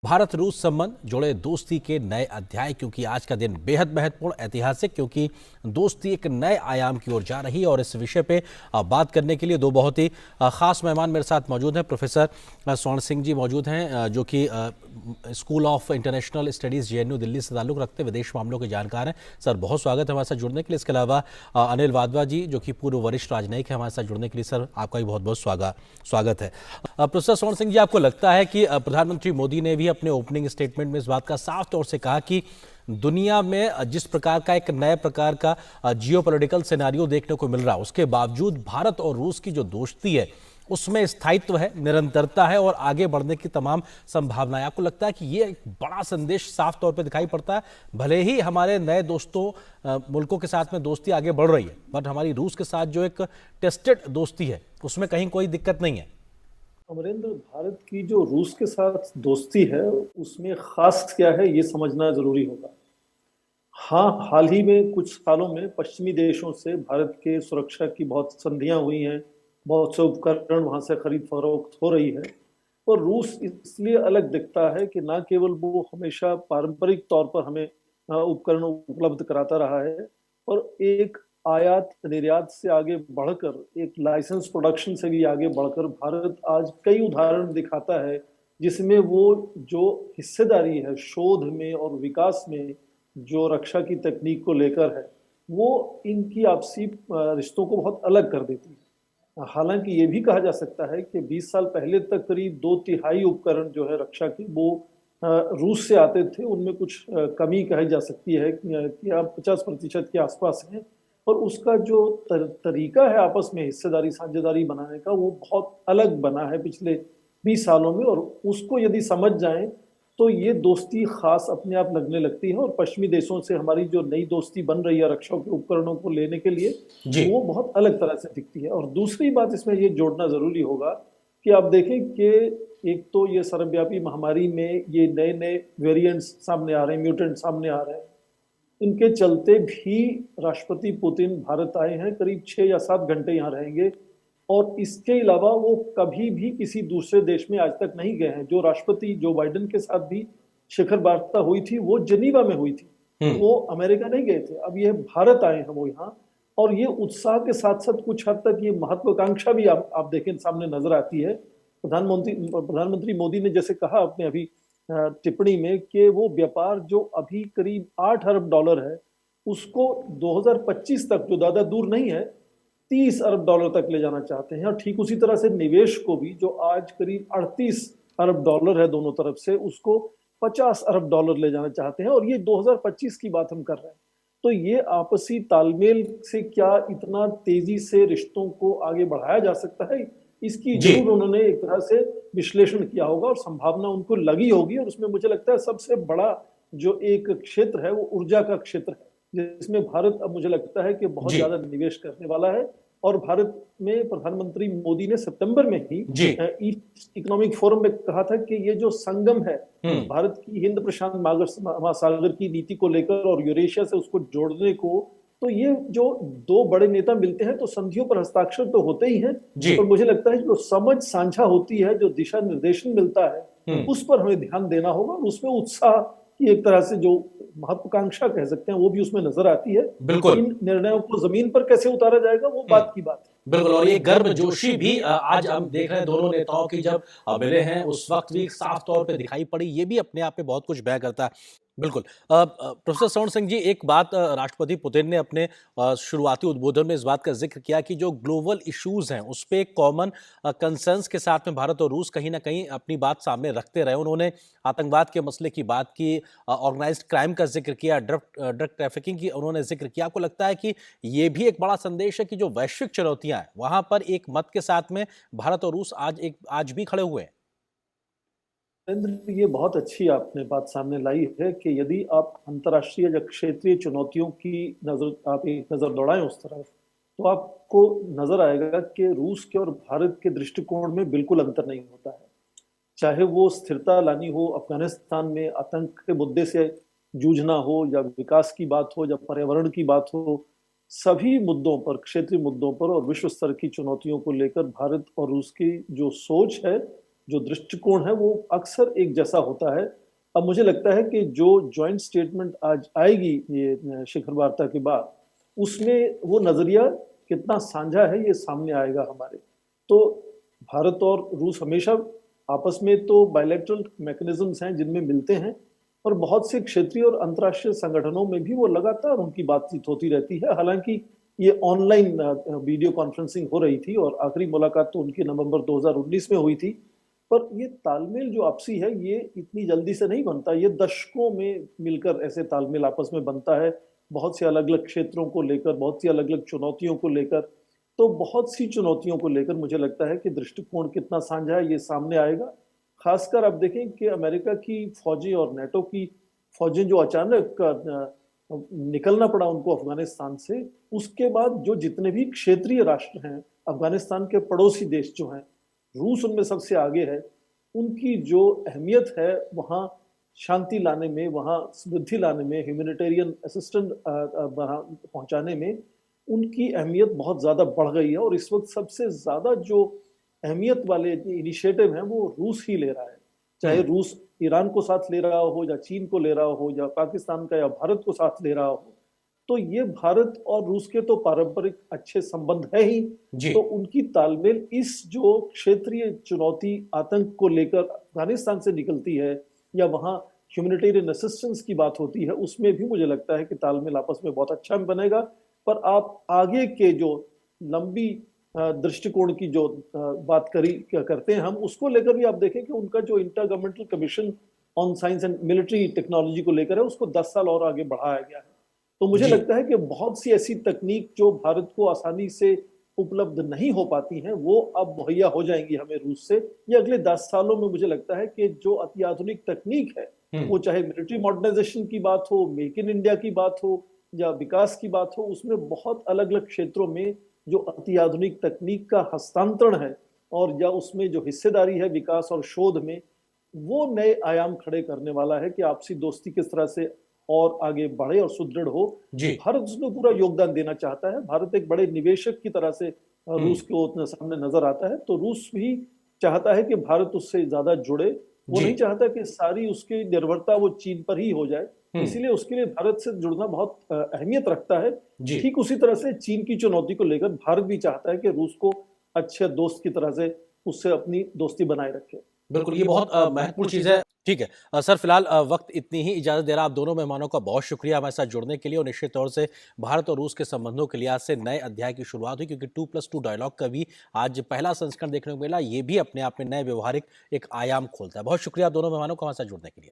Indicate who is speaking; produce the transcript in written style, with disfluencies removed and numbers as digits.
Speaker 1: भारत रूस संबंध जुड़े दोस्ती के नए अध्याय, क्योंकि आज का दिन बेहद महत्वपूर्ण ऐतिहासिक, क्योंकि दोस्ती एक नए आयाम की ओर जा रही है। और इस विषय पे बात करने के लिए दो बहुत ही खास मेहमान मेरे साथ मौजूद हैं। प्रोफेसर स्वर्ण सिंह जी मौजूद हैं, जो कि school of international studies JNU Delhi से ताल्लुक़ रखते विदेश मामलों के जानकार हैं। सर, बहुत स्वागत है हमारे साथ जुड़ने के लिए। इसके अलावा अनिल वाधवा जी, जो कि पूर्व वरिष्ठ राजनयिक है, हमारे साथ जुड़ने के लिए सर आपका भी बहुत बहुत स्वागत है। प्रोफेसर स्वर्ण सिंह जी, आपको लगता है कि प्रधानमंत्री मोदी ने भी अपने ओपनिंग स्टेटमेंट में इस बात का साफ तौर से कहा कि दुनिया में जिस प्रकार का एक नए प्रकार का जियोपॉलिटिकल सिनेरियो देखने को मिल रहा है, उसके बावजूद भारत और रूस की जो दोस्ती है उसमें स्थायित्व है, निरंतरता है और आगे बढ़ने की तमाम संभावनाएं। आपको लगता है कि ये एक बड़ा संदेश साफ तौर पे दिखाई पड़ता है? भले ही हमारे नए दोस्तों मुल्कों के साथ में दोस्ती आगे बढ़ रही है, बट हमारी रूस के साथ जो एक टेस्टेड दोस्ती है उसमें कहीं कोई दिक्कत नहीं है।
Speaker 2: अमरेंद्र, भारत की जो रूस के साथ दोस्ती है उसमें खास क्या है ये समझना जरूरी होगा। हाँ, हाल ही में कुछ सालों में पश्चिमी देशों से भारत के सुरक्षा की बहुत संधियां हुई हैं, बहुत से उपकरण वहां से खरीद फरोख्त हो रही है। और रूस इसलिए अलग दिखता है कि ना केवल वो हमेशा पारंपरिक तौर पर हमें उपकरण उपलब्ध कराता रहा है, और एक आयात निर्यात से आगे बढ़कर एक लाइसेंस प्रोडक्शन से भी आगे बढ़कर भारत आज कई उदाहरण दिखाता है जिसमें वो जो हिस्सेदारी है शोध में और विकास में, जो रक्षा की तकनीक को लेकर है, वो इनकी आपसी रिश्तों को बहुत अलग कर देती है। हालांकि ये भी कहा जा सकता है कि 20 साल पहले तक करीब 2/3 उपकरण जो है रक्षा के वो रूस से आते थे। उनमें कुछ कमी कही जा सकती है कि अब 50% के आसपास है, और उसका जो तरीका है आपस में हिस्सेदारी साझेदारी बनाने का वो बहुत अलग बना है पिछले 20 सालों में। और उसको यदि समझ जाएं तो ये दोस्ती खास अपने आप लगने लगती है, और पश्चिमी देशों से हमारी जो नई दोस्ती बन रही है रक्षा के उपकरणों को लेने के लिए,
Speaker 1: जी।
Speaker 2: वो बहुत अलग तरह से दिखती है। और दूसरी बात इसमें ये जोड़ना जरूरी होगा कि आप देखें कि एक तो ये सर्वव्यापी महामारी में ये नए नए वेरिएंट्स सामने आ रहे हैं, म्यूटेंट सामने आ रहे हैं। इनके चलते भी राष्ट्रपति पुतिन भारत आए हैं, करीब 6 या 7 घंटे यहाँ रहेंगे, और इसके अलावा वो कभी भी किसी दूसरे देश में आज तक नहीं गए हैं। जो राष्ट्रपति जो बाइडेन के साथ भी शिखर वार्ता हुई थी वो जनीवा में हुई थी, वो अमेरिका नहीं गए थे। अब ये भारत आए हैं वो यहाँ, और ये उत्साह के साथ साथ कुछ हद तक ये महत्वाकांक्षा भी आप देखें सामने नजर आती है। प्रधानमंत्री मोदी ने जैसे कहा अपने अभी टिप्पणी में कि वो व्यापार जो अभी करीब $8 अरब है, उसको 2025 तक, जो ज्यादा दूर नहीं है, $30 अरब तक ले जाना चाहते हैं। और ठीक उसी तरह से निवेश को भी, जो आज करीब $38 अरब है दोनों तरफ से, उसको $50 अरब ले जाना चाहते हैं। और ये 2025 की बात हम कर रहे हैं। तो ये आपसी तालमेल से क्या इतना तेजी से रिश्तों को आगे बढ़ाया जा सकता है, इसकी जरूर उन्होंने एक तरह से विश्लेषण किया होगा और संभावना उनको लगी होगी। और उसमें मुझे लगता है सबसे बड़ा जो एक क्षेत्र है वो ऊर्जा का क्षेत्र है, जिसमें भारत अब मुझे लगता है कि बहुत ज्यादा निवेश करने वाला है। और भारत में प्रधानमंत्री मोदी ने सितंबर में ही ईस्ट इकोनॉमिक फोरम में कहा था कि ये जो संगम है भारत की हिंद प्रशांत महासागर की नीति को लेकर और यूरेशिया से उसको जोड़ने को, तो ये जो दो बड़े नेता मिलते हैं तो संधियों पर हस्ताक्षर तो होते ही हैं, और मुझे लगता है जो समझ साझा होती है, जो दिशा निर्देशन मिलता है, उस पर हमें ध्यान देना होगा। उसमें उत्साह की एक तरह से जो महत्वाकांक्षा कह सकते हैं वो भी उसमें नजर आती है।
Speaker 1: बिल्कुल।
Speaker 2: इन निर्णयों को जमीन पर कैसे उतारा जाएगा वो बात की बात है।
Speaker 1: बिल्कुल। और ये गर्मजोशी भी आज हम देख रहे हैं दोनों नेताओं की, जब मिले हैं उस वक्त भी साफ तौर पे दिखाई पड़ी। ये भी अपने आप में बहुत कुछ बयां करता है। बिल्कुल। प्रोफेसर स्वर्ण सिंह जी, एक बात राष्ट्रपति पुतिन ने अपने शुरुआती उद्बोधन में इस बात का जिक्र किया कि जो ग्लोबल इश्यूज हैं उस पर एक कॉमन कंसर्न्स के साथ में भारत और रूस कहीं ना कहीं अपनी बात सामने रखते रहे। उन्होंने आतंकवाद के मसले की बात की, ऑर्गेनाइज्ड क्राइम का जिक्र किया, ड्रग ट्रैफिकिंग की उन्होंने जिक्र किया। आपको लगता है कि ये भी एक बड़ा संदेश है कि जो वैश्विक चुनौतियां हैं वहां पर एक मत के साथ में भारत और रूस आज भी खड़े हुए हैं?
Speaker 2: ये बहुत अच्छी आपने बात सामने लाई है कि यदि आप अंतर्राष्ट्रीय या क्षेत्रीय चुनौतियों की आप एक नजर दौड़ाएं उस तरफ, तो आपको नजर आएगा कि रूस के और भारत के दृष्टिकोण में बिल्कुल अंतर नहीं होता है। चाहे वो स्थिरता लानी हो अफगानिस्तान में, आतंक के मुद्दे से जूझना हो, या विकास की बात हो, या पर्यावरण की बात हो, सभी मुद्दों पर, क्षेत्रीय मुद्दों पर और विश्व स्तर की चुनौतियों को लेकर भारत और रूस की जो सोच है जो दृष्टिकोण है वो अक्सर एक जैसा होता है। अब मुझे लगता है कि जो जॉइंट स्टेटमेंट आज आएगी ये शिखर वार्ता के बाद, उसमें वो नजरिया कितना साझा है ये सामने आएगा हमारे। तो भारत और रूस हमेशा आपस में तो बायलैटरल मैकेनिज्म्स हैं जिनमें मिलते हैं, और बहुत से क्षेत्रीय और अंतर्राष्ट्रीय संगठनों में भी वो लगातार उनकी बातचीत होती रहती है। हालांकि ये ऑनलाइन वीडियो कॉन्फ्रेंसिंग हो रही थी और आखिरी मुलाकात तो उनकी नवंबर 2019 में हुई थी। पर ये तालमेल जो आपसी है ये इतनी जल्दी से नहीं बनता, ये दशकों में मिलकर ऐसे तालमेल आपस में बनता है, बहुत से अलग अलग क्षेत्रों को लेकर, बहुत सी अलग अलग चुनौतियों को लेकर। तो बहुत सी चुनौतियों को लेकर मुझे लगता है कि दृष्टिकोण कितना साझा है ये सामने आएगा। खासकर आप देखें कि अमेरिका की फौजें और नेटो की फौजें जो अचानक निकलना पड़ा उनको अफगानिस्तान से, उसके बाद जो जितने भी क्षेत्रीय राष्ट्र हैं, अफगानिस्तान के पड़ोसी देश जो हैं, रूस उनमें सबसे आगे है, उनकी जो अहमियत है वहाँ शांति लाने में, वहाँ समृद्धि लाने में, ह्यूमैनिटेरियन असिस्टेंट पहुँचाने में उनकी अहमियत बहुत ज़्यादा बढ़ गई है। और इस वक्त सबसे ज़्यादा जो अहमियत वाले इनिशिएटिव हैं वो रूस ही ले रहा है। चाहे रूस ईरान को साथ ले रहा हो, या चीन को ले रहा हो, या पाकिस्तान का या भारत को साथ ले रहा हो, तो ये भारत और रूस के तो पारंपरिक अच्छे संबंध है ही। तो उनकी तालमेल इस जो क्षेत्रीय चुनौती आतंक को लेकर अफगानिस्तान से निकलती है, या वहाँ ह्यूमैनिटेरियन असिस्टेंस की बात होती है, उसमें भी मुझे लगता है कि तालमेल आपस में बहुत अच्छा बनेगा। पर आप आगे के जो लंबी दृष्टिकोण की जो बात करते हैं हम, उसको लेकर भी आप देखें कि उनका जो intergovernmental commission on science and military technology को लेकर है, उसको 10 साल और आगे बढ़ाया गया है। तो मुझे लगता है कि बहुत सी ऐसी तकनीक जो भारत को आसानी से उपलब्ध नहीं हो पाती हैं, वो अब मुहैया हो जाएंगी हमें रूस से। ये अगले 10 सालों में मुझे लगता है कि जो अति आधुनिक तकनीक है, वो चाहे मिलिट्री मॉडर्नाइजेशन की बात हो, मेक इन इंडिया की बात हो, या विकास की बात हो, उसमें बहुत अलग अलग क्षेत्रों में जो अति आधुनिक तकनीक का हस्तांतरण है, और या उसमें जो हिस्सेदारी है विकास और शोध में, वो नए आयाम खड़े करने वाला है कि आपसी दोस्ती किस तरह से और आगे बढ़े और सुदृढ़ हो। भारत उसमें पूरा योगदान देना चाहता है। भारत एक बड़े निवेशक की तरह से रूस को सामने नजर आता है, तो रूस भी चाहता है कि भारत उससे ज्यादा जुड़े। वो नहीं चाहता कि सारी उसकी निर्भरता वो चीन पर ही हो जाए, इसीलिए उसके लिए भारत से जुड़ना बहुत अहमियत रखता है। ठीक उसी तरह से चीन की चुनौती को लेकर भारत भी चाहता है कि रूस को अच्छे दोस्त की तरह से उससे अपनी दोस्ती बनाए रखे।
Speaker 1: बिल्कुल, ये बहुत महत्वपूर्ण चीज़ है। ठीक है सर, फिलहाल वक्त इतनी ही इजाज़त दे रहा। आप दोनों मेहमानों का बहुत शुक्रिया हमारे साथ जुड़ने के लिए, और निश्चित तौर से भारत और रूस के संबंधों के लिए आज से नए अध्याय की शुरुआत हुई, क्योंकि 2+2 डायलॉग का भी आज पहला संस्करण देखने को मिला। ये भी अपने आप में नए व्यवहारिक एक आयाम खोलता है। बहुत शुक्रिया दोनों मेहमानों का हमारे साथ जुड़ने के लिए।